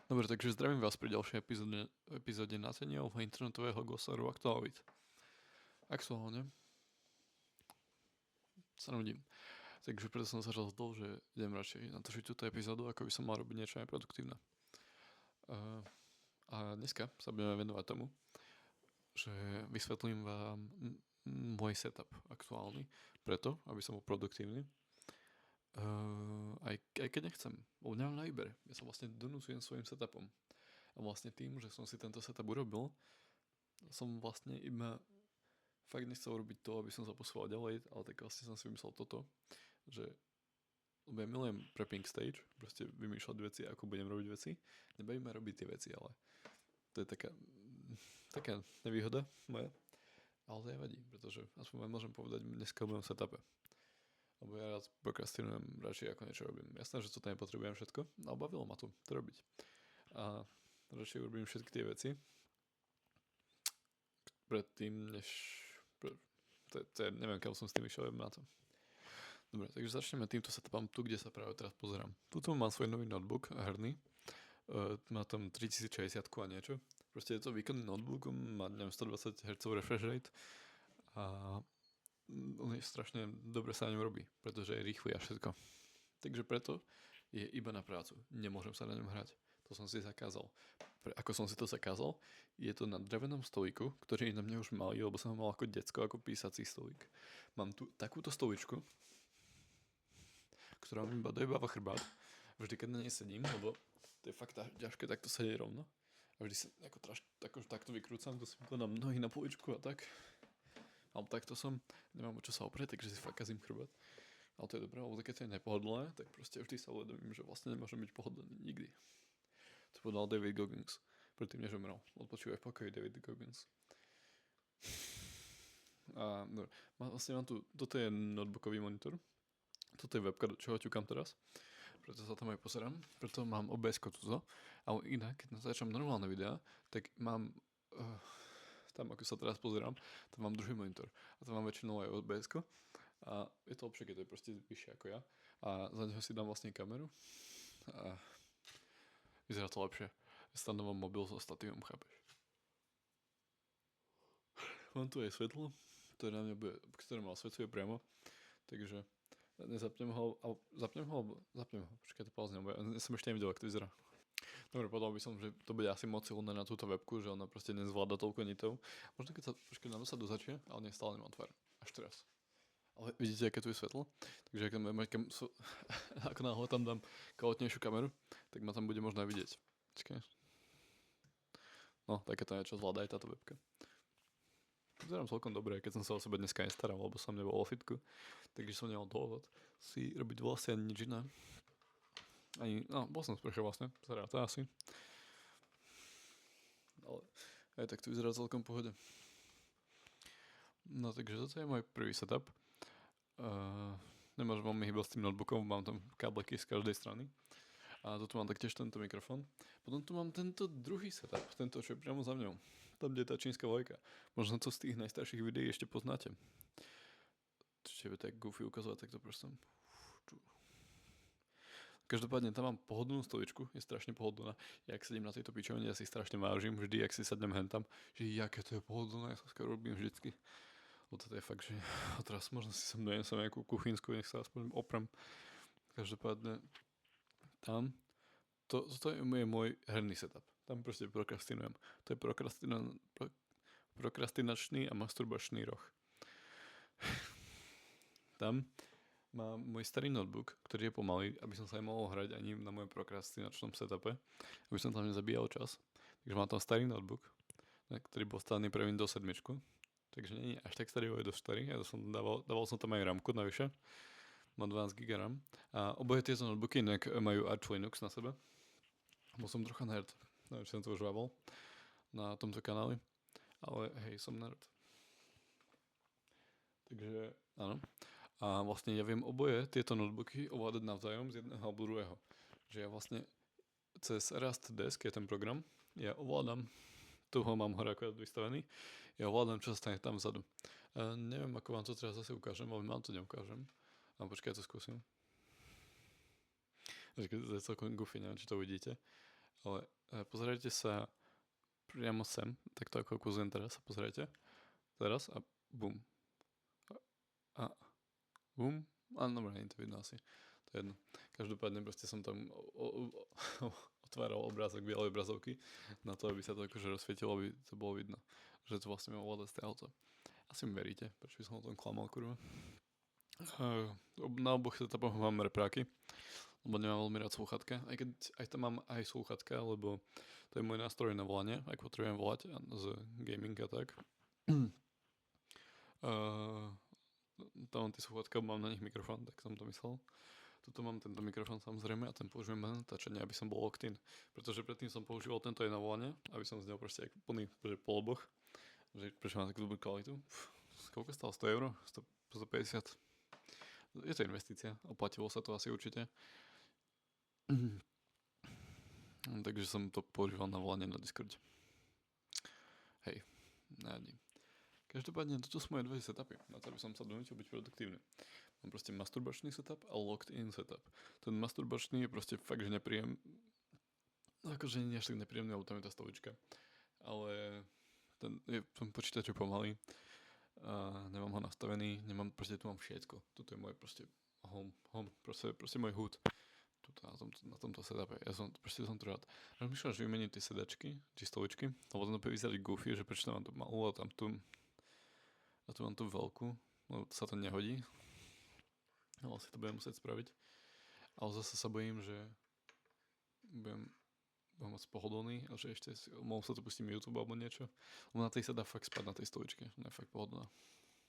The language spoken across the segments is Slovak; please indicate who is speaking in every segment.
Speaker 1: Dobre, takže zdravím vás pri ďalšej epizóde Nathanielho internetového glosáru aktualít. Aktuálne sa nudím. Takže preto som sa rozhodol, že idem radšej natočiť túto epizódu, ako by som mal robiť niečo aj produktívne. A dneska sa budeme venovať tomu, že vysvetlím vám môj setup aktuálny, preto, aby som bol produktívny. Aj keď nechcem, lebo nemám na výber. Ja sa vlastne donúcujem svojim setupom. A vlastne tým, že som si tento setup urobil, som vlastne iba fakt nechcel robiť to, aby som sa posúval ďalej, ale tak vlastne som si vymyslel toto, že lebo ja milujem prepping stage, proste vymýšľať veci, ako budem robiť veci. Nebaví ma robiť tie veci, ale to je taká nevýhoda moja. Ale to nevadí, pretože aspoň môžem povedať dneska o mojom setupe. Lebo ja rád prokrastinujem radšej ako niečo robím. Jasné, že to nepotrebujem všetko, ale bavilo ma to robiť. A radšej urobím všetky tie veci predtým, než... neviem, kam som s tým išiel na to. Dobre, takže začneme týmto setupom tu, kde sa práve teraz pozerám. Tuto mám svoj nový notebook, herný. Má tam 3060 a niečo. Proste je to výkonný notebook, má 120 Hz refresh rate a on je strašne dobre sa na ňom robí, pretože je rýchly a všetko. Takže preto je iba na prácu. Nemôžem sa na ňom hrať. To som si zakázal. Ako som si to zakázal, je to na drevenom stolíku, ktorý na mňa už malý, lebo som ho mal ako decko, ako písací stolík. Mám tu takúto stoličku, ktorá mi iba dojebáva chrbát. Vždy, keď na nej sedím, lebo to je fakt ťažké takto sedieť rovno. A vždy sa takto vykrúcam, to si vykladám nohy na poličku a tak. Alebo takto nemám o čo sa oprieť, takže si fakt kazím chrbát. Ale to je dobré, lebo keď to je nepohodlné, tak proste vždy sa uvedomím, že vlastne nemôžem byť pohodlný nikdy. To povedal David Goggins, predtým než umrel. Odpočívaj v pokoji, David Goggins. A vlastne mám tu, toto je notebookový monitor. Toto je webka, do čoho ťukám teraz. Preto sa tam aj pozerám. Preto mám OBS-ko tuto. Ale inak, keď natáčam normálne videá, tak mám... tam, ako sa teraz pozerám, tam mám druhý monitor. A tam mám väčšinou aj OBS-ko. A je to lepšie, keď to je proste vyššie ako ja. A za neho si dám vlastne kameru. A vyzerá to lepšie. Ja tam dávam mobil so statívom, chápeš? Mám tu aj svetlo, ktoré na mňa bude, ktoré ma osvetľuje priamo. Takže zapnem ho. Počkaj, to pauzne, lebo ja som ešte nevidel, ako to vyzerá. Dobre, povedal by som, že to bude asi moc silné na túto webku, že ona proste nezvláda toľko nitov. Možno keď sa trošky na sa dozačie, ale nie stále nemám tvár. Až teraz. Ale vidíte, aké tu je svetlo? Takže ako náhle tam dám kvalitnejšiu kameru, tak ma tam bude možno aj vidieť. Počkaj. No, takéto niečo zvláda aj táto webka. Vyzerám celkom dobre, keď som sa o sebe dneska nestaral, lebo som nebol vo fitku. Takže som nemal dôvod si robiť vlasy ani nič iné. Bol som sprcha vlastne, to asi. Ale aj tak to vyzerá celkom v pohode. No takže toto je môj prvý setup. Nemôžem veľmi hýbať s tým notebookom, mám tam kábleky z každej strany. A tu mám taktiež tento mikrofón. Potom tu mám tento druhý setup, tento, čo je priamo za mňou. Tam, kde je tá čínska vojka. Možno to z tých najstarších videí ešte poznáte. Čiže je tak goofy ukazovať takto prostom. Každopádne tam mám pohodlnú stoličku, je strašne pohodlná. Ja ak sedím na tejto pičovine, ja si strašne vážim vždy, ak si sadnem hentam, že jaké to je pohodlné, ja sa skoro robím vždycky. Lebo toto je fakt, že teraz možno si sem dojesem nejakú kuchynsku, nech sa aspoň oprem. Každopádne tam, toto je môj herný setup. Tam proste prokrastinujem. To je prokrastinačný a masturbačný roh. Tam mám môj starý notebook, ktorý je pomalý, aby som sa aj mohol hrať ani na mojom prokrastinačnom setupe, aby som tam nezabíjal čas. Takže mám tam starý notebook, ktorý bol stavený pre Windows 7. Takže nie je až tak starý, je dosť starý. Ja dával som tam aj ramku navyše. Má 12 GB RAM. A oboje tieto notebooky inak majú Arch Linux na sebe. Bol som trocha nerd. Neviem, či som to už vával na tomto kanáli. Ale hej, som nerd. Takže áno. A vlastne ja viem oboje tieto notebooky ovládať navzájom z jedného alebo druhého. Že ja vlastne cez Rust Desk je ten program. Ja ovládam, tu ho mám hore akorát vystavený, ja ovládam, čo sa stane tam vzadu. Neviem, ako vám to teraz zase ukážem, ale vám to neukážem. A počkaj, ja to skúsim. To je celkom goofy, neviem, či to vidíte. Ale pozerajte sa priamo sem, takto ako ukazujem teraz, sa pozerajte. Teraz a bum. A bum. A dobre, nie to vidno asi. To je jedno. Každopádne proste som tam otváral obrázok bielej obrazovky na to, aby sa to akože rozsvietilo, aby to bolo vidno, že to vlastne má ovládať auto. Asi mi veríte, prečo by som o tom klamal, kurva. Na oboch setupoch mám repráky, lebo nemám veľmi rád slúchatka. Aj keď aj tam mám aj slúchatka, lebo to je môj nástroj na volanie, ak potrebujem volať z gaming a tak. Tam mám tie slúchatka, mám na nich mikrofón, tak som to myslel. Tuto mám tento mikrofón samozrejme a ten použijem na natáčanie, aby som bol locked in. Pretože predtým som používal tento aj na volanie, aby som znel proste plný poloboch. Prečo mám takú dobrú kvalitu? Koľko stalo? 100 euro? 150? Je to investícia, oplatilo sa to asi určite. Takže som to používal na volanie na Discord. Hej, nájdi. Každopádne toto sú moje dve setupy, na to by som sa donútil byť produktívny. Mám proste masturbačný setup a locked in setup. Ten masturbačný je proste fakt, že nepríjemný. Akože nie až tak nepríjemný, lebo tam je tá stolička. Ale ten počítač je pomalý. Nemám ho nastavený, proste tu mám všetko. Toto je moje proste home, proste môj HUD. Tuto na tomto setupe. Som to rád. Rozmýšľam, že vymeniť tie sedačky, či stoličky, lebo to vyzerali goofy, že prečo tam mám tu malú a tam tu a tu mám tú veľkú, lebo sa to nehodí. Ale si to budem musieť spraviť. Ale zase sa bojím, že budem moc pohodlný a že ešte mohol sa to pustiť YouTube alebo niečo. Lebo na tej sa dá fakt spať na tej stoličke. Ona je fakt pohodlná.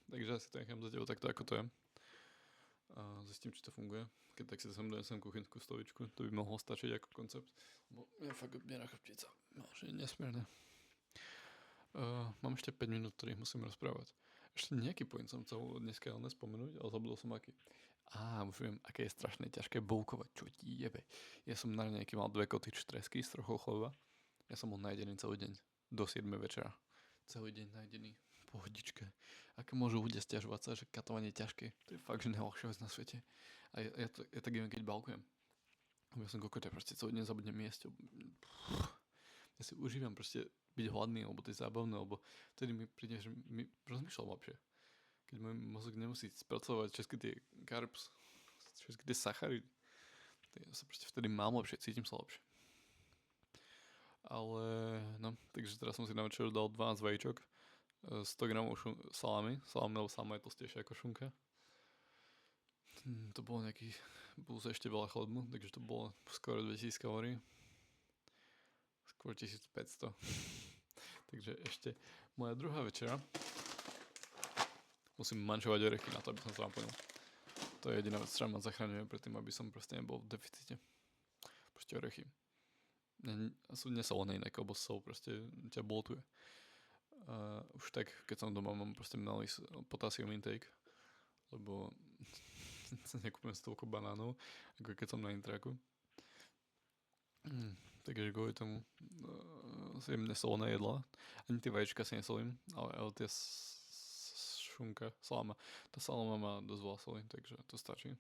Speaker 1: Takže asi to nechám zatiaľ takto, ako to je. A zistím, či to funguje. Keď tak si to sem donesem kuchynskú stoličku, to by mohlo stačiť ako koncept. Lebo ja fakt odbiera chrbtica. Že je nesmierne. Mám ešte 5 minút, ktorých musím rozprávať. Ešte nejaký point som chcel dneska nespomenúť, ale zabudol som aký. Už viem, aké je strašne ťažké boukovať, čo ti jebe. Ja som na nejaký mal 2 koty čtresky z trochou chleba. Ja som bol najedený celý deň. Do 7 večera. Celý deň najedený. Pohodičke. Aké môžu ľudia stiažovať sa, že katovanie je ťažké. To je fakt, že najľahšia vec na svete. A ja tak idem, keď balkujem. Ja som kokot, ja proste celý deň zabudnem jesť. Ja si užívam proste byť hladný, alebo to je zábavné, alebo vtedy mi príde, že mi rozmýšľam lepšie. Keď môj mozog nemusí spracovať všetky tie carbs, všetky tie sacharidy. Ja sa proste vtedy mám lepšie, cítim sa lepšie. Ale no, takže teraz som si na večer dal 12 vajíčok, 100 gramov salami, lebo salama je tlstejšia ako šunka. To bolo plus ešte veľa chlebmu, takže to bolo skoro 2000 kalórií. Skôr 1500. Takže ešte moja druhá večera. Musím mančovať orechy na to, aby som to naplnil. To je jediná vec, ktorá ma zachraňuje pred tým, aby som proste nebol v deficite. Proste orechy. Sú nesolené inak, lebo sol proste ťa boltuje. Už tak, keď som doma, mám proste malý potassium intake, lebo nekúpim si toľko banánov, ako keď som na intraku. Takže kvôli tomu jem nesolené jedla. Ani tie vajíčka si nesolím, ale tie šunka, salama. Tá salama má dosť veľa soli, takže to stačí.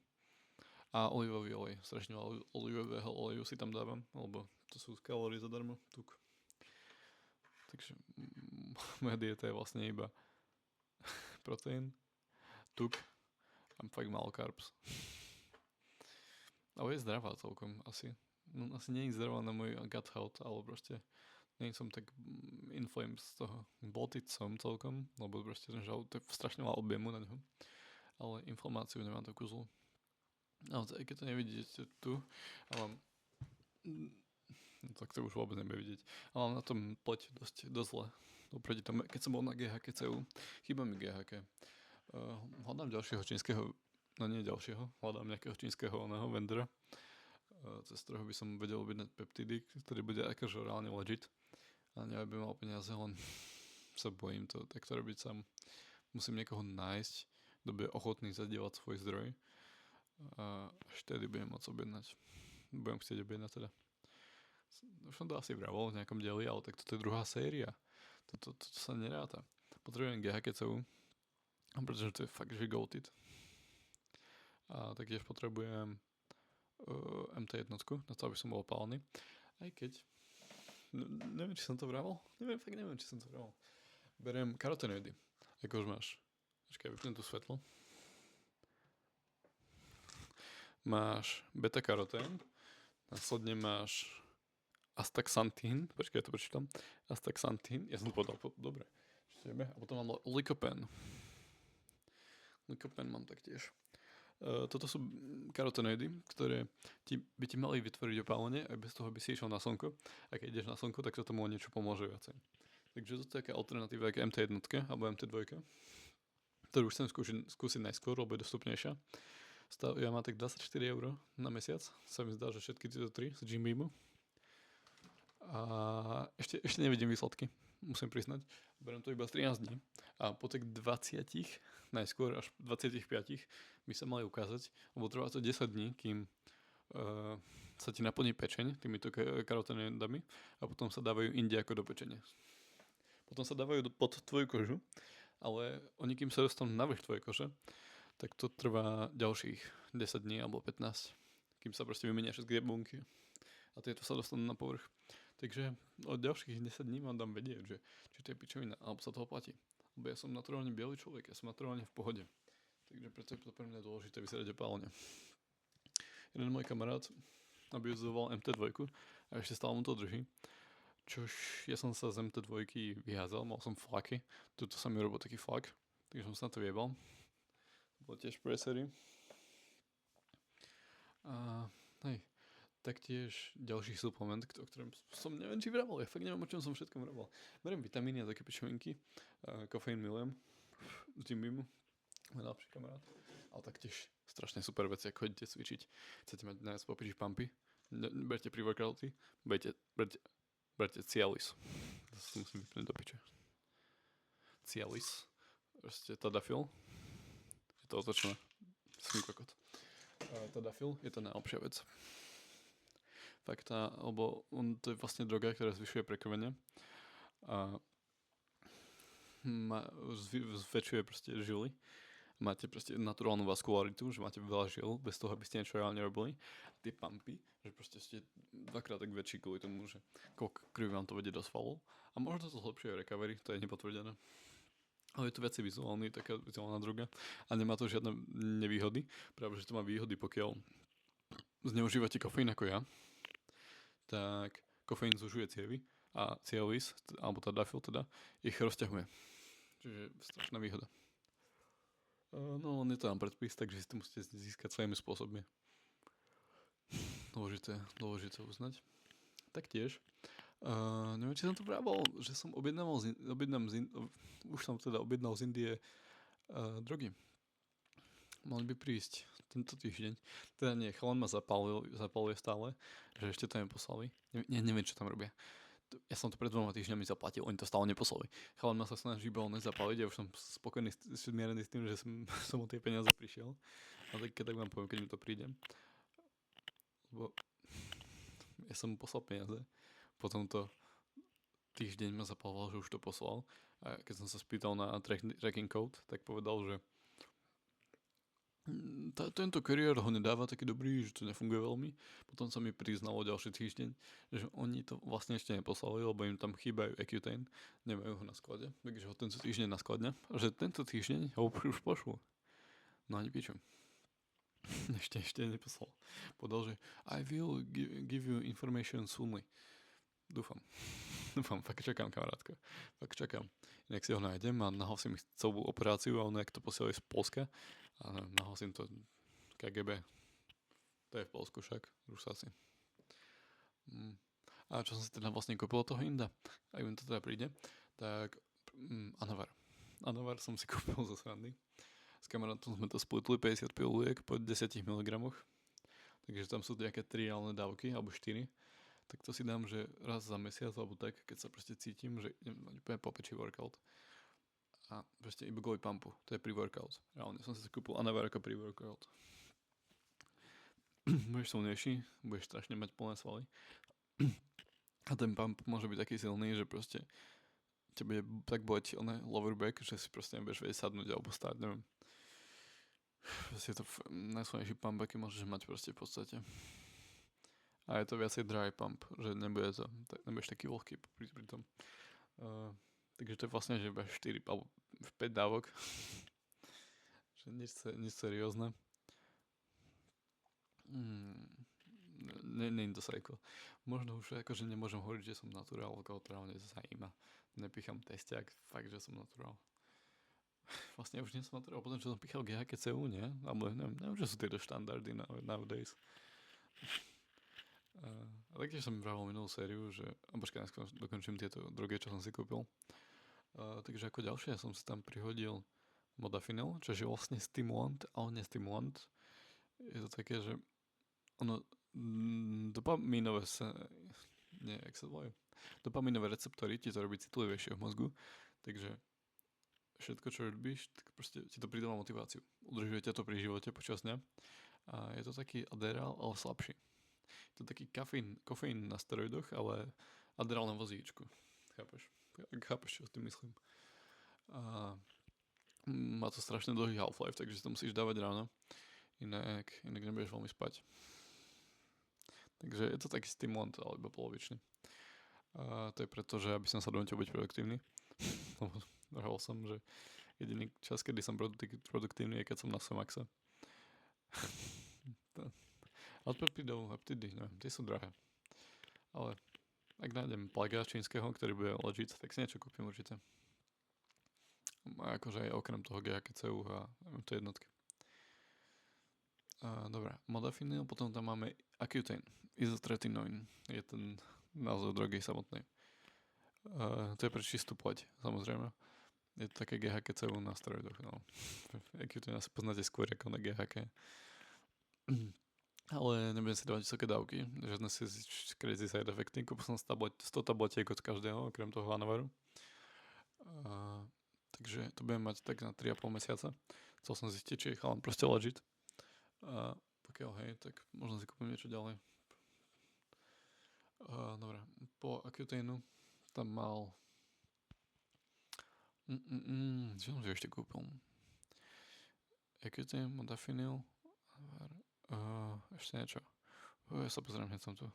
Speaker 1: A olivový olej. Strašne veľa olivového oleju si tam dávam, lebo to sú kalórie zadarmo, tuk. Takže moja dieta je vlastne iba proteín, tuk a fakt málo carbs. Ale je zdravá celkom asi. No, asi nie je zdravá na môj gut health, ale proste nie som tak inflamed z toho. Bloated som celkom, lebo proste ten žalúd, to je strašne veľa objemu na ňo. Ale inflamáciu nemám takú zlú. Ale aj keď to nevidíte tu, ale no, tak to už vôbec nebude vidieť. Ale na tom pleť dosť zle. Oproti tomu, keď som bol na GHQ, chýba mi GHQ. Hľadám ďalšieho čínskeho, no nie ďalšieho, hľadám nejakého čínskeho vendora, cez ktorého by som vedel objednať peptidy, ktorý bude akože reálne legit. A neviem, by mal peniaze, len sa bojím to takto robiť sám. Musím niekoho nájsť, kto bude ochotný zadieľať svoj zdroj. A až tedy budem môcť objednať. Budem chcieť objednať teda. Už som to asi vravol v nejakom dieli, ale tak toto je druhá séria. Toto sa neráta. Potrebujem GHQ, pretože to je fakt, že goated. A taktiež potrebujem MT1, na to, aby som bol opálny. Aj keď Neviem, či som to vravel. Neviem, či som to vravel. Beriem karotenoidy. Ako už máš. Počkaj, vypnem tu svetlo. Máš beta-karotén. Následne máš astaxantín. Počkaj, ja to prečítam. Astaxantín. Ja som to povedal dobre. A potom mám lykopen. Lykopen mám taktiež. Toto sú karotenoidy, ktoré by ti mali vytvoriť opálenie aj bez toho, by si išiel na slnko. A keď ideš na slnko, tak to tomu o niečo pomôže viacej. Takže toto je taká alternatíva ako MT1 alebo MT2, ktorú už chcem skúsiť najskôr, lebo je dostupnejšia. Ja mám tak 24 € na mesiac. Sa mi zdá, že všetky tieto 3 z Jim Beamu. A ešte nevidím výsledky, musím priznať. Beriem to iba 13 dní. A po tak 20, najskôr až 25 by sa mali ukázať, lebo trvá to 10 dní, kým sa ti naplní pečeň týmito karotenoidami a potom sa dávajú inde ako do pečene. Potom sa dávajú pod tvoju kožu, ale oni kým sa dostanú na vrch tvojej kože, tak to trvá ďalších 10 dní alebo 15, kým sa proste vymenia všetky bunky a tieto sa dostanú na povrch. Takže od ďalších 10 dní vám dám vedieť, že či to je pičovina, alebo sa toho platí. Lebo ja som naturálne biely človek, ja som naturálne v pohode. Takže preto je to pre mňa dôležité vyzerať opálne. Jeden môj kamarát abuzoval MT2 a ešte stále mu to drží. Čož ja som sa z MT2 vyházal, mal som flaky. Tuto sa mi robil taký flak, takže som sa na to viebal. Bolo tiež pre sérii. A hej, taktiež ďalší suplement, o ktorom som neviem, či vravel. Ja fakt neviem, o čom som všetkom vravel. Beriem vitamíny a také pičovinky. Kofeín milujem. Z Jim Beamu. Môj najlepší kamarát. Ale taktiež strašne super veci, ako chodíte cvičiť. Chcete mať najviac popiči pumpy. Berte pre-workouty. Berte Cialis. To si musím vypnúť do piče. Cialis. Proste Tadafil. Je to otočené. Som kokot. Tadafil je to najlepšia vec. Fakt, lebo to je vlastne droga, ktorá zvyšuje prekrvenie a zväčšuje proste žily. Máte proste naturálnu vaskularitu, že máte veľa žil, bez toho, aby ste niečo reálne robili. Tie pumpy, že proste ste dvakrát tak väčší kvôli tomu, že koľko krvi vám to vedie do svalov. A možno to zlepšuje recovery, to je nepotvrdené. Ale je to viacej vizuálny, taká vizuálna droga a nemá to žiadne nevýhody. Práve, že to má výhody, pokiaľ zneužívate kofeín ako ja, tak kofeín zužuje cievy a Cialis, alebo Tadafil teda, ich rozťahuje. Čiže strašná výhoda. No, on je to nám predpis, takže si to musíte získať svojimi spôsobmi. Dôležité uznať. Taktiež, neviem, či som to pravil, že som objednal z Indie drogy. Mali by prísť tento týždeň. Teda nie, chalan ma zapáluje stále, že ešte to neposlali. Neviem, čo tam robia. Ja som to pred 2 týždňami zaplatil, oni to stále neposlali. Chalan ma sa snaží iba zapáliť, ja už som spokojný, smierený s tým, že som o tie peniaze prišiel. A tak keď tak vám poviem, keď mi to príde. Lebo ja som mu poslal peniaze, potom to týždeň ma zapaloval, že už to poslal. A keď som sa spýtal na tracking code, tak povedal, že tento kuriér ho nedáva taký dobrý, že to nefunguje veľmi. Potom sa mi priznalo ďalší týždeň, že oni to vlastne ešte neposlali, lebo im tam chýbajú Accutane, nemajú ho na sklade, takže ho tento týždeň na skladne, a že tento týždeň ho už pošlu. No ani pičo. Ešte neposlal. Povedal, že I will give you information soonly. Dúfam, fakt čakám, kamarátka. Fakt čakám. Inak si ho nájdem a nahlasím ich celú operáciu a ono, jak to posielajú z Polska. A nahlasím to KGB. To je v Polsku však, Rusáci. A čo som si teda vlastne kúpil od toho Inda, ak mi to teda príde, tak Anavar som si kúpil zo srandy. S kamarátom sme to splitli 50 pilulek po 10 mg. Takže tam sú nejaké 3 reálne dávky, alebo 4. Tak to si dám, že raz za mesiac, alebo tak, keď sa proste cítim, že idem úplne popečí workout. A proste iba kvôli pumpu. To je pre-workout. Reálne som si kúpil Anavar ako pre-workout. Budeš silnejší, budeš strašne mať plné svaly. A ten pump môže byť taký silný, že proste ťa bude tak boleť lower back, že si proste nebudeš vedieť sadnúť alebo stáť, neviem. Proste je to najsilnejší pump, aký môžeš mať proste v podstate. A je to viacej dry pump, že nebudeš taký vlhký pri tom. Takže to je vlastne, že iba 4 alebo 5 dávok. Že nič seriózne. Nie je to cycle. Možno už akože nemôžem hovoriť, že som naturál, lebo to reálne zajíma. Nepichám testiak, fakt, že som naturál. Vlastne už nie som naturál, potom čo som pichal GHQCU, nie? Alebo neviem, že sú tieto štandardy nowadays. A taktiež som vravel minulú sériu, že... počkaj, najskôr dokončím tieto drogy, čo som si kúpil. Takže ako ďalšie som si tam prihodil modafinil, čo je vlastne stimulant, ale nestimulant. Je to také, že ono dopamínové jak sa volajú? Dopamínové receptory ti to robí citlivejšie v mozgu, takže všetko, čo robíš, tak proste ti to pridáva motiváciu. Udržuje ťa to pri živote počas dňa a je to taký Adderall, ale slabší. Je to taký kofeín na steroidoch, ale Adderall na vozíčku. Chápeš, čo s tým myslím. A má to strašne dlhý half-life, takže si to musíš dávať ráno. Inak nebudeš veľmi spať. Takže je to taký stimulant, ale iba polovičný. A to je preto, že aby som sa donútil byť produktívny. Hovoril som, že jediný čas, kedy som produktívny, je keď som na Somaxe. Ale peptidy, neviem, tie sú drahé. Ale ak nájdem plaga čínskeho, ktorý bude legit, tak si niečo kúpim určite. A akože aj okrem toho GHQCU a neviem, to jednotky. Dobre, modafinil, potom tam máme Accutane, isotretinoin, je ten názov drogy samotnej. To je pre čistú pleť, samozrejme. Je to také GHQCU na steroidoch, no. Accutane asi poznáte skôr ako na GHQ. Ale nebudem si dávať vysoké dávky, žiadne si crazy side effecty, kúpil som 100 tabletiek od každého, okrem toho Hanoveru. Takže to budem mať tak na 3,5 mesiaca. Chcel som zistiť, či je chalan proste legit. A pokiaľ hej, tak možno si kúpim niečo ďalej. Dobre, po Accutaneu tam mal... Čo som si ešte kúpil? Accutane, modafinil, ešte niečo. Ja sa pozriem, hneď som tu.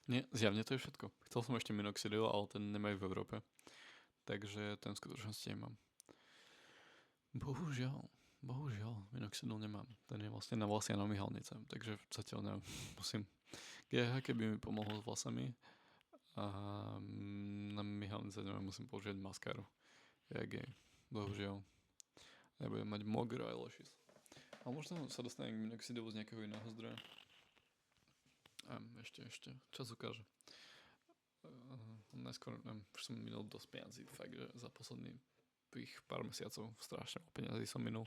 Speaker 1: Nie, zjavne to je všetko. Chcel som ešte minoxidil, ale ten nemajú v Európe. Takže ten v skutočnosti nemám. Bohužiaľ, minoxidil nemám. Ten je vlastne na vlasy a na myhalnice. Takže zatiaľ neviem, musím. GHK by mi pomohol s vlasami. A na myhalnice neviem, musím použiť maskáru. Bohužiaľ. Nebudem mať mogro eyelashes. Ale možno sa dostanem k minoxidilu z nejakého iného zdroja. Ešte. Čas ukáže. Najskôr, už som minul dosť peniazí. Fakt, že za posledných pár mesiacov strašne peniazí som minul.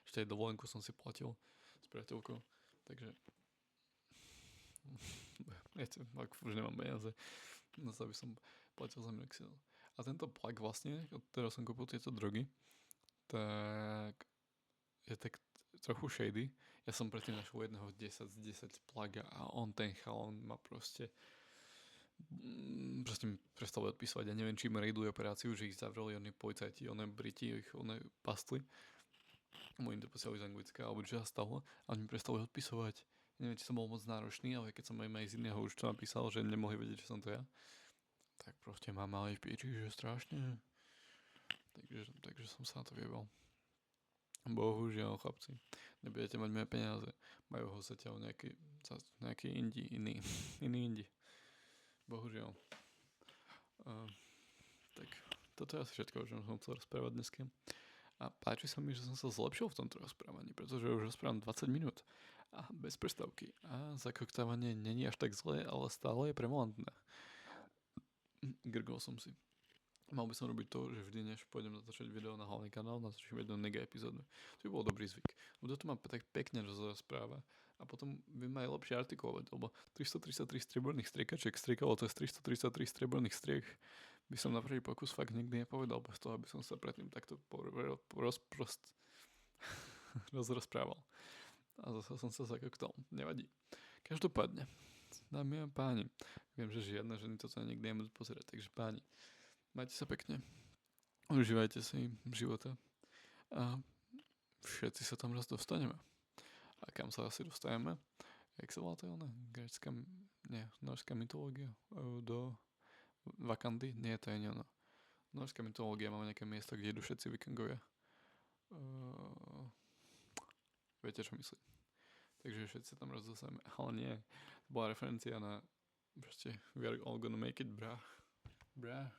Speaker 1: Ešte aj dovolenku som si platil s priateľkou. Takže ak už nemám peniaze, no to by som platil za minoxidil. A tento plak vlastne, od ktorého som kúpil tieto drogy, tak je tak trochu shady. Ja som predtým našiel jedného 10 z 10 plaga a ten chalón ma proste mi prestali odpísať. Ja neviem, či im raiduje operáciu, že ich zavreli oni policajti, oni Briti, ich pastli. Môj to posielali z Anglicka, alebo čo sa stalo. A oni mi prestali odpisovať. Neviem, či som bol moc náročný, ale keď som aj z iného už to napísal, že nemohli vedieť, že som to ja. Tak proste ma mali v pieči, že strašne. Takže som sa na to viebal. Bohužiaľ, chlapci, nebudete mať moje peniaze. Majú ho zatiaľ nejaký iný. Bohužiaľ. Tak, toto je asi všetko, o čom som chcel rozprávať dneska. A páči sa mi, že som sa zlepšil v tomto rozprávaní, pretože už rozprávam 20 minút. A bez prestávky. A zakoktávanie není až tak zlé, ale stále je prevalentné. Grgol som si. Mal by som robiť to, že vždy, než pôjdem natáčať video na hlavný kanál, natáčam jednu nega epizódu. To by bol dobrý zvyk. Lebo to ma tak pekne rozpráva. A potom viem aj lepšie artikulovať, lebo 333 strieborných striekačiek striekalo to je 333 strieborných striek. By som na prvý pokus fakt nikdy nepovedal, bez toho, aby som sa predtým takto rozprával. A zase som sa zakoktal. Nevadí. Každopádne, dámy a páni, viem, že žiadne ženy toto nikdy nebudú pozerať, takže páni, majte sa pekne, užívajte si života a všetci sa tam raz dostaneme. A kam sa asi dostajeme? Jak sa volá to ona? Grécka, nie, norská mytológia do Wakandy? Nie, to je nie ono. Norská mytológia má nejaké miesto, kde idú všetci vikingovia. Viete, čo myslím. Takže všetci sa tam rozosáme. Ale nie, to bola referencia na proste we are all gonna make it, bra. Bra.